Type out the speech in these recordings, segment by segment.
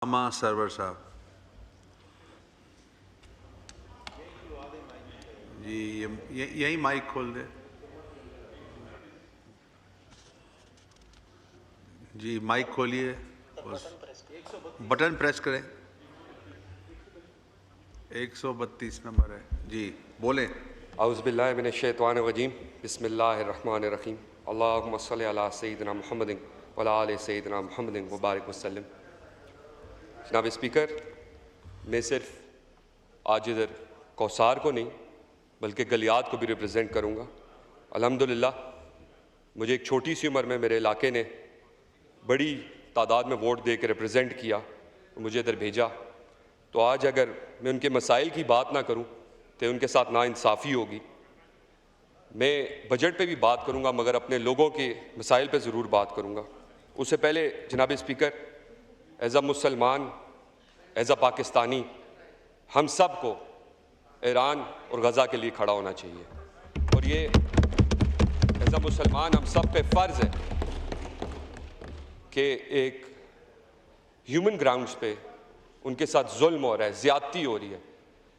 अमा सरवर साहब जी, यही माइक खोल दे जी, माइक खोलिए, बटन प्रेस करें। 132 नंबर है जी, बोलें। औज़ुबिल्लाहि मिनश्शैतानिर्रजीम, बिस्मिल्लाहिर्रहमानिर्रहीम, अल्लाहुम्मा सल्लि अला सय्यिदिना मुहम्मदिन व अला आलि सय्यिदिना मुहम्मदिन व बारिक वसल्लम। जनाब स्पीकर, मैं सिर्फ आज इधर कौसार को नहीं बल्कि गलियात को भी रिप्रेजेंट करूँगा। अल्हम्दुलिल्लाह मुझे एक छोटी सी उम्र में मेरे इलाके ने बड़ी तादाद में वोट दे के रिप्रेजेंट किया, मुझे इधर भेजा। तो आज अगर मैं उनके मसाइल की बात ना करूँ तो उनके साथ नाइंसाफ़ी होगी। मैं बजट पे भी बात करूँगा मगर अपने लोगों के मसाइल पे ज़रूर बात करूँगा। उससे पहले जनाब स्पीकर, एज़ अ मुसलमान, एज़ अ पाकिस्तानी, हम सब को ईरान और गज़ा के लिए खड़ा होना चाहिए। और ये एज़ अ मुसलमान हम सब पे फ़र्ज़ है कि एक ह्यूमन ग्राउंड्स पे उनके साथ जुल्म हो रहा है, ज़्यादती हो रही है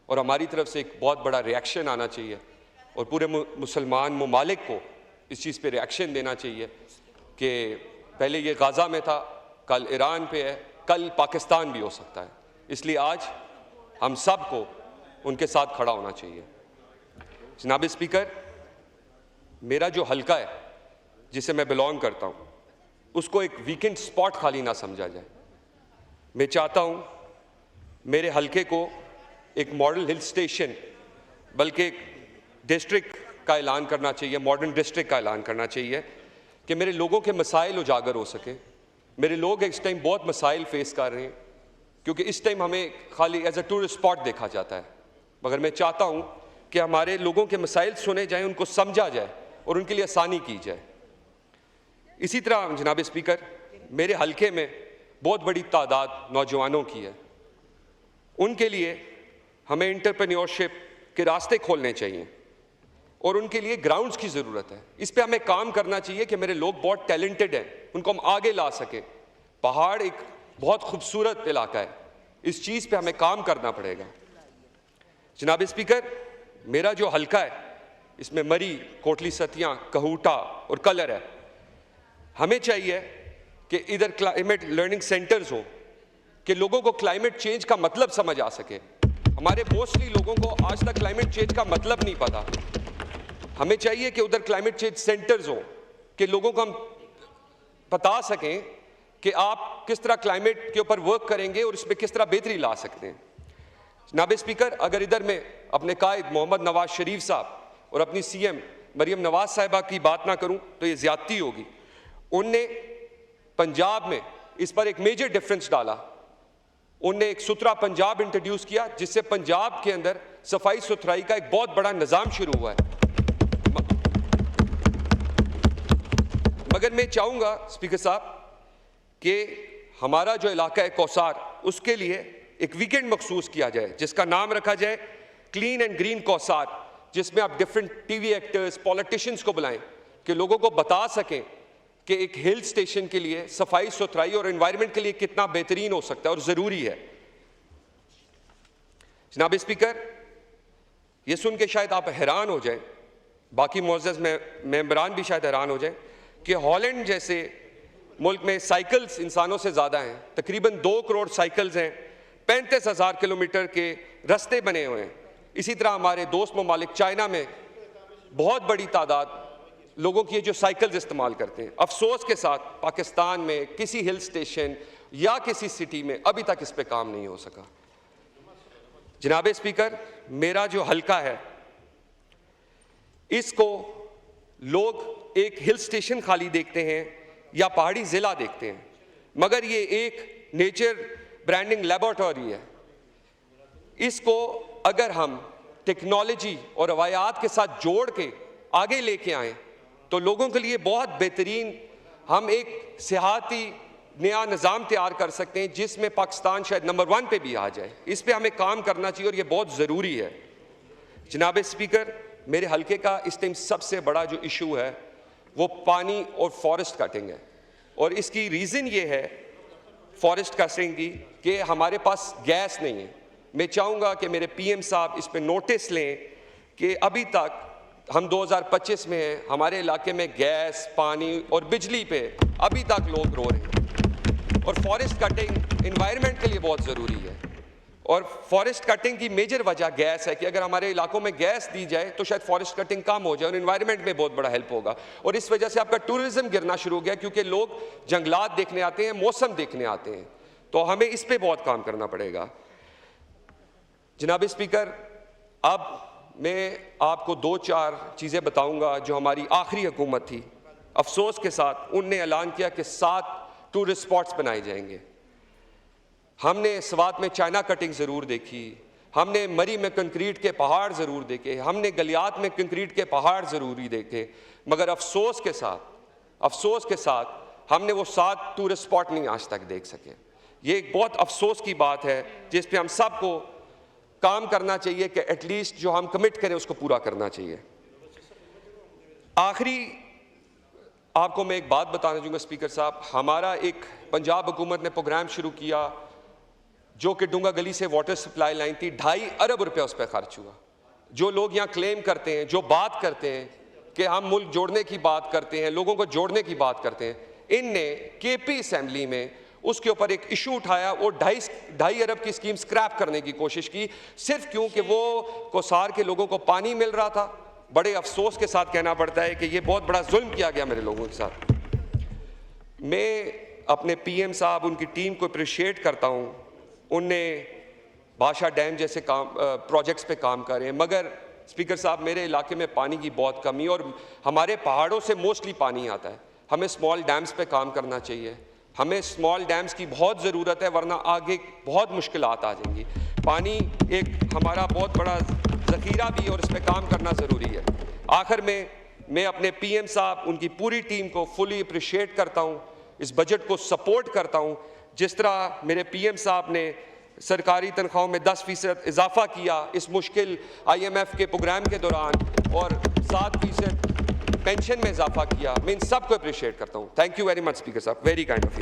और हमारी तरफ से एक बहुत बड़ा रिएक्शन आना चाहिए और पूरे मुसलमान ममालिक को इस चीज़ पे रिएक्शन देना चाहिए कि पहले ये गाज़ा में था, कल ईरान पे है, कल पाकिस्तान भी हो सकता है। इसलिए आज हम सब को उनके साथ खड़ा होना चाहिए। जनाब स्पीकर, मेरा जो हलका है जिसे मैं बिलोंग करता हूँ उसको एक वीकेंड स्पॉट खाली ना समझा जाए। मैं चाहता हूँ मेरे हलके को एक मॉडल हिल स्टेशन बल्कि एक डिस्ट्रिक्ट का ऐलान करना चाहिए, मॉडर्न डिस्ट्रिक्ट का ऐलान करना चाहिए कि मेरे लोगों के मसाइल उजागर हो सके। मेरे लोग इस टाइम बहुत मसाइल फेस कर रहे हैं क्योंकि इस टाइम हमें खाली एज अ टूरिस्ट स्पॉट देखा जाता है, मगर मैं चाहता हूँ कि हमारे लोगों के मसाइल सुने जाएँ, उनको समझा जाए और उनके लिए आसानी की जाए। इसी तरह जनाब स्पीकर, मेरे हलके में बहुत बड़ी तादाद नौजवानों की है। उनके लिए हमें एंटरप्रेन्योरशिप के रास्ते खोलने चाहिए और उनके लिए ग्राउंड्स की ज़रूरत है। इस पे हमें काम करना चाहिए कि मेरे लोग बहुत टैलेंटेड हैं, उनको हम आगे ला सकें। पहाड़ एक बहुत खूबसूरत इलाका है, इस चीज़ पे हमें काम करना पड़ेगा। जनाब स्पीकर, मेरा जो हलका है इसमें मरी, कोटली सतियाँ, कहूटा और कलर है। हमें चाहिए कि इधर क्लाइमेट लर्निंग सेंटर्स हो कि लोगों को क्लाइमेट चेंज का मतलब समझ आ सके। हमारे मोस्टली लोगों को आज तक क्लाइमेट चेंज का मतलब नहीं पता। हमें चाहिए कि उधर क्लाइमेट चेंज सेंटर्स हो कि लोगों को हम बता सकें कि आप किस तरह क्लाइमेट के ऊपर वर्क करेंगे और इसमें किस तरह बेहतरी ला सकते हैं। जनाब स्पीकर, अगर इधर मैं अपने कायद मोहम्मद नवाज शरीफ साहब और अपनी CM मरियम नवाज साहिबा की बात ना करूं तो ये ज्यादती होगी। उनने पंजाब में इस पर एक मेजर डिफरेंस डाला। उनने एक सुथरा पंजाब इंट्रोड्यूस किया जिससे पंजाब के अंदर सफाई सुथराई का एक बहुत बड़ा निज़ाम शुरू हुआ है। मगर मैं चाहूँगा स्पीकर साहब कि हमारा जो इलाका है कौसार, उसके लिए एक वीकेंड मखसूस किया जाए जिसका नाम रखा जाए क्लीन एंड ग्रीन कौसार, जिसमें आप डिफरेंट TV एक्टर्स, पॉलिटिशियंस को बुलाएं कि लोगों को बता सकें कि एक हिल स्टेशन के लिए सफाई सुथराई और एनवायरनमेंट के लिए कितना बेहतरीन हो सकता है और ज़रूरी है। जनाब स्पीकर, ये सुन के शायद आप हैरान हो जाएं, बाकी मुअज़्ज़ज़ मेंबरान भी शायद हैरान हो जाएं कि हॉलैंड जैसे मुल्क में साइकिल्स इंसानों से ज़्यादा हैं। तकरीबन 2 करोड़ साइकिल्स हैं, 35,000 किलोमीटर के रास्ते बने हुए हैं। इसी तरह हमारे दोस्त ममालिक चाइना में बहुत बड़ी तादाद लोगों की जो साइकिल्स इस्तेमाल करते हैं। अफसोस के साथ पाकिस्तान में किसी हिल स्टेशन या किसी सिटी में अभी तक इस पे काम नहीं हो सका। जनाब स्पीकर, मेरा जो हलका है इसको लोग एक हिल स्टेशन खाली देखते हैं या पहाड़ी ज़िला देखते हैं, मगर ये एक नेचर ब्रांडिंग लेबोरेटरी है। इसको अगर हम टेक्नोलॉजी और रवायात के साथ जोड़ के आगे लेके आएँ तो लोगों के लिए बहुत बेहतरीन हम एक सियाहती नया निज़ाम तैयार कर सकते हैं जिसमें पाकिस्तान शायद नंबर 1 पे भी आ जाए। इस पे हमें काम करना चाहिए और ये बहुत ज़रूरी है। जनाब स्पीकर, मेरे हलके का इस टाइम सबसे बड़ा जो इशू है वो पानी और फॉरेस्ट कटिंग है और इसकी रीज़न ये है फॉरेस्ट कटिंग की कि हमारे पास गैस नहीं है। मैं चाहूँगा कि मेरे पीएम साहब इस पे नोटिस लें कि अभी तक हम 2025 में हैं, हमारे इलाके में गैस, पानी और बिजली पे अभी तक लोग रो रहे हैं। और फॉरेस्ट कटिंग एनवायरनमेंट के लिए बहुत ज़रूरी है। और फॉरेस्ट कटिंग की मेजर वजह गैस है कि अगर हमारे इलाकों में गैस दी जाए तो शायद फॉरेस्ट कटिंग कम हो जाए और एनवायरनमेंट में बहुत बड़ा हेल्प होगा। और इस वजह से आपका टूरिज्म गिरना शुरू हो गया क्योंकि लोग जंगलात देखने आते हैं, मौसम देखने आते हैं। तो हमें इस पे बहुत काम करना पड़ेगा। जनाब स्पीकर, अब मैं आपको 2-4 चीज़ें बताऊंगा जो हमारी आखिरी हुकूमत थी। अफसोस के साथ उनने ऐलान किया कि 7 टूरिस्ट स्पॉट्स बनाए जाएंगे। हमने स्वात में चाइना कटिंग ज़रूर देखी, हमने मरी में कंक्रीट के पहाड़ ज़रूर देखे, हमने गलियात में कंक्रीट के पहाड़ ज़रूरी देखे, मगर अफसोस के साथ हमने वो 7 टूरिस्ट स्पॉट नहीं आज तक देख सके। ये एक बहुत अफसोस की बात है जिस पे हम सबको काम करना चाहिए कि एटलीस्ट जो हम कमिट करें उसको पूरा करना चाहिए। आखिरी आपको मैं एक बात बताना चाहूँगा स्पीकर साहब, हमारा एक पंजाब हुकूमत ने प्रोग्राम शुरू किया जो कि डूंगा गली से वाटर सप्लाई लाइन थी, 2.5 अरब रुपया उस पर खर्च हुआ। जो लोग यहाँ क्लेम करते हैं, जो बात करते हैं कि हम मुल्क जोड़ने की बात करते हैं, लोगों को जोड़ने की बात करते हैं, इनने केपी असेंबली में उसके ऊपर एक इशू उठाया और 2.5 अरब की स्कीम स्क्रैप करने की कोशिश की, सिर्फ क्योंकि वो कोसार के लोगों को पानी मिल रहा था। बड़े अफसोस के साथ कहना पड़ता है कि ये बहुत बड़ा जुल्म किया गया मेरे लोगों के साथ। मैं अपने पीएम साहब, उनकी टीम को अप्रिशिएट करता हूँ। उनने भाषा डैम जैसे प्रोजेक्ट्स पे काम कर रहे हैं, मगर स्पीकर साहब मेरे इलाके में पानी की बहुत कमी और हमारे पहाड़ों से मोस्टली पानी आता है। हमें स्मॉल डैम्स पे काम करना चाहिए, हमें स्मॉल डैम्स की बहुत ज़रूरत है, वरना आगे बहुत मुश्किलात आ जाएंगी। पानी एक हमारा बहुत बड़ा ज़ख़ीरा भी और इस पर काम करना ज़रूरी है। आखिर में मैं अपने पीएम साहब, उनकी पूरी टीम को फुली अप्रिशिएट करता हूँ, इस बजट को सपोर्ट करता हूँ। जिस तरह मेरे पीएम साहब ने सरकारी तनख्वाहों में 10% इजाफा किया इस मुश्किल IMF के प्रोग्राम के दौरान और 7% पेंशन में इजाफा किया, मैं इन सब को अप्रिशिएट करता हूँ। Thank you very much speaker साहब, वेरी काइंड ऑफ यू।